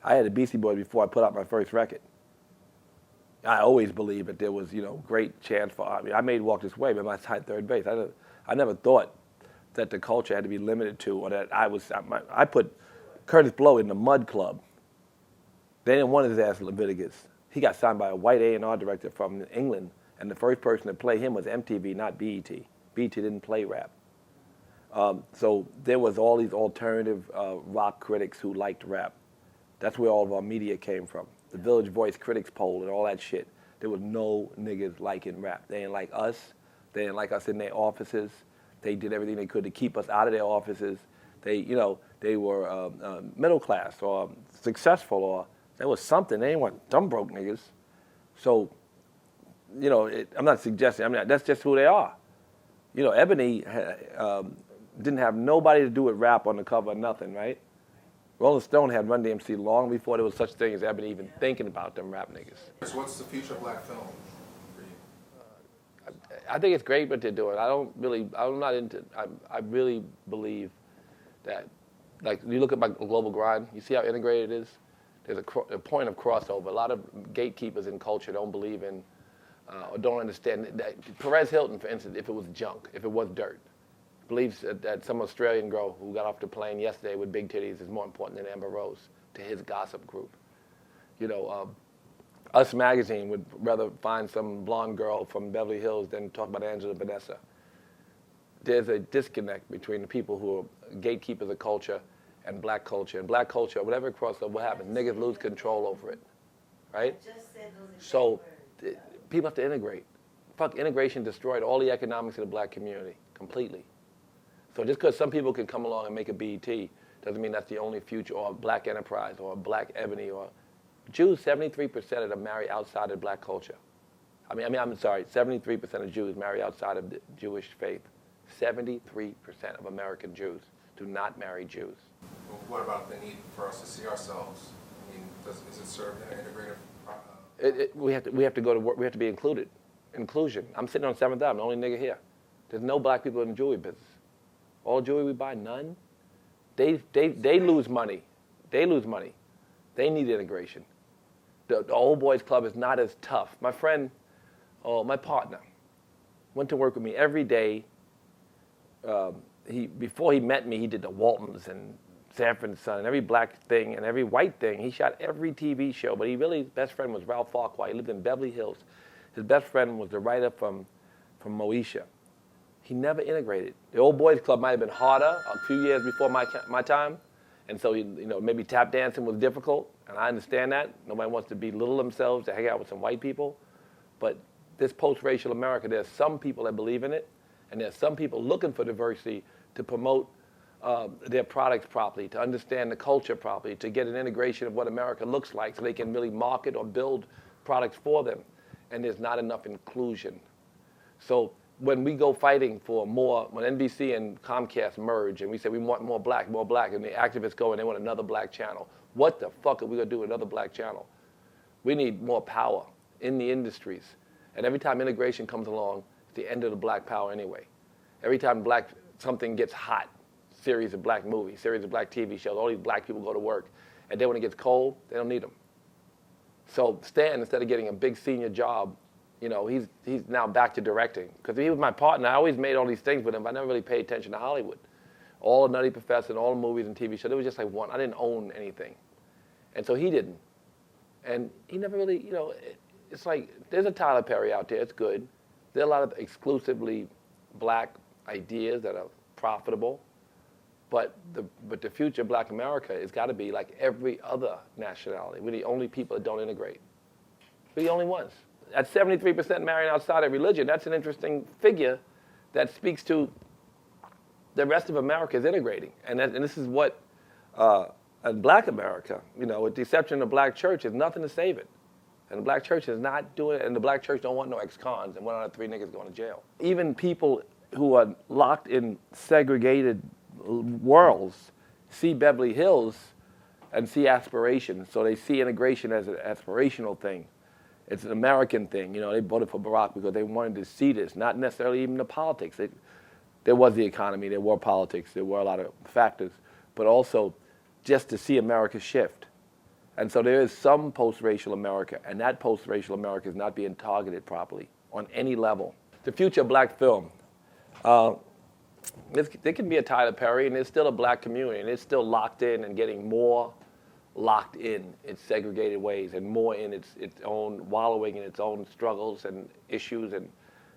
I had the Beastie Boys before I put out my first record. I always believed that there was, great chance for. I mean, I made Walk This Way, but I tied third base. I never thought that the culture had to be limited to, or that I put Curtis Blow in the Mud Club. They didn't want his ass Leviticus. He got signed by a white A&R director from England, and the first person to play him was MTV, not BET. BET didn't play rap. So there was all these alternative rock critics who liked rap. That's where all of our media came from. The Village Voice Critics Poll and all that shit. There was no niggas liking rap. They didn't like us. They didn't like us in their offices. They did everything they could to keep us out of their offices. They were middle class or successful, or there was something. They didn't want dumb broke niggas. So, I'm not suggesting. I mean, that's just who they are. Ebony didn't have nobody to do with rap on the cover of nothing, right? Rolling Stone had Run DMC long before there was such thing as Ebony even thinking about them rap niggas. So what's the future of black film for you? I think it's great what they're doing. I really believe that, like, you look at my Global Grind, you see how integrated it is? There's a point of crossover. A lot of gatekeepers in culture don't believe in or don't understand. Perez Hilton, for instance, if it was junk, if it was dirt, believes that some Australian girl who got off the plane yesterday with big titties is more important than Amber Rose to his gossip group. Us Magazine would rather find some blonde girl from Beverly Hills than talk about Angela Vanessa. There's a disconnect between the people who are gatekeepers of culture and black culture. And black culture, whatever crossover, what happens? Niggas lose control over it, right? So people have to integrate. Fuck, integration destroyed all the economics of the black community completely. So just because some people can come along and make a BET doesn't mean that's the only future, or a black enterprise, or a black ebony, or Jews, 73% of them marry outside of black culture. I'm sorry, 73% of Jews marry outside of the Jewish faith. 73% of American Jews do not marry Jews. Well, what about the need for us to see ourselves? I mean, is it served in an integrative? We have to go to work. We have to be included. Inclusion. I'm sitting on 7th Avenue, I'm the only nigga here. There's no black people in the jewelry business. All jewelry we buy, none. They lose money. They lose money. They need integration. The old boys club is not as tough. My friend, my partner, went to work with me every day. Before he met me, he did the Waltons and Sanford and Son, and every black thing and every white thing. He shot every TV show, but his best friend was Ralph Farquhar. He lived in Beverly Hills. His best friend was the writer from Moesha. He never integrated. The old boys club might have been harder a few years before my time, and so maybe tap dancing was difficult, and I understand that. Nobody wants to belittle themselves to hang out with some white people, but this post-racial America, there's some people that believe in it, and there's some people looking for diversity to promote their products properly, to understand the culture properly, to get an integration of what America looks like so they can really market or build products for them. And there's not enough inclusion. So when we go fighting for more, when NBC and Comcast merge and we say we want more black, and the activists go and they want another black channel, what the fuck are we gonna do with another black channel? We need more power in the industries. And every time integration comes along, it's the end of the black power anyway. Every time something gets hot, series of black movies, series of black TV shows, all these black people go to work, and then when it gets cold, they don't need them. So Stan, instead of getting a big senior job, he's now back to directing. Because he was my partner. I always made all these things with him, but I never really paid attention to Hollywood. All Nutty Professor and all the movies and TV shows, it was just like one. I didn't own anything. And so he didn't. And he never really, it's like, there's a Tyler Perry out there, it's good. There are a lot of exclusively black ideas that are profitable. But the future of black America has got to be like every other nationality. We're the only people that don't integrate. We're the only ones. At 73% marrying outside of religion, that's an interesting figure that speaks to the rest of America is integrating. And this is what, in black America, with the exception of the black church, is nothing to save it. And the black church is not doing it, and the black church don't want no ex-cons, and 1 out of 3 niggas going to jail. Even people who are locked in segregated worlds see Beverly Hills and see aspiration. So they see integration as an aspirational thing. It's an American thing. They voted for Barack because they wanted to see this, not necessarily even the politics. There was the economy, there were politics, there were a lot of factors, but also just to see America shift. And so there is some post-racial America, and that post-racial America is not being targeted properly on any level. The future of black film. There can be a Tyler Perry, and there's still a black community, and it's still locked in and getting more locked in its segregated ways and more in its own wallowing in its own struggles and issues and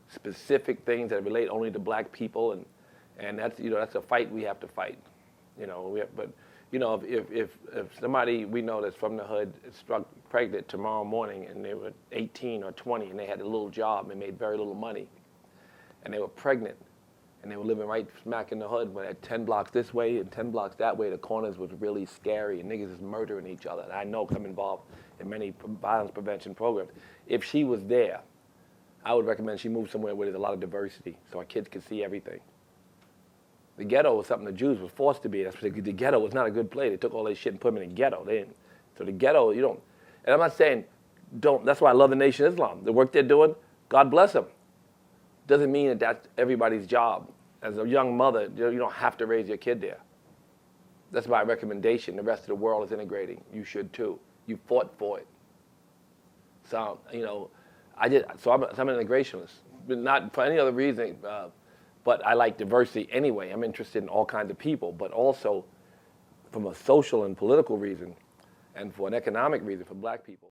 specific things that relate only to black people, and that's that's a fight we have to fight. But if somebody we know that's from the hood is struck pregnant tomorrow morning and they were 18 or 20 and they had a little job and made very little money and they were pregnant and they were living right smack in the hood, but at 10 blocks this way and 10 blocks that way, the corners was really scary and niggas is murdering each other. And I know, 'cause I'm involved in many violence prevention programs. If she was there, I would recommend she move somewhere where there's a lot of diversity so our kids could see everything. The ghetto was something the Jews were forced to be. That's the ghetto was not a good place. They took all this shit and put them in a ghetto. So the ghetto, you don't, and I'm not saying don't, that's why I love the Nation of Islam. The work they're doing, God bless them. Doesn't mean that that's everybody's job. As a young mother, you don't have to raise your kid there. That's my recommendation. The rest of the world is integrating. You should too. You fought for it. So, I'm an integrationist, but not for any other reason. But I like diversity anyway. I'm interested in all kinds of people, but also from a social and political reason and for an economic reason for black people.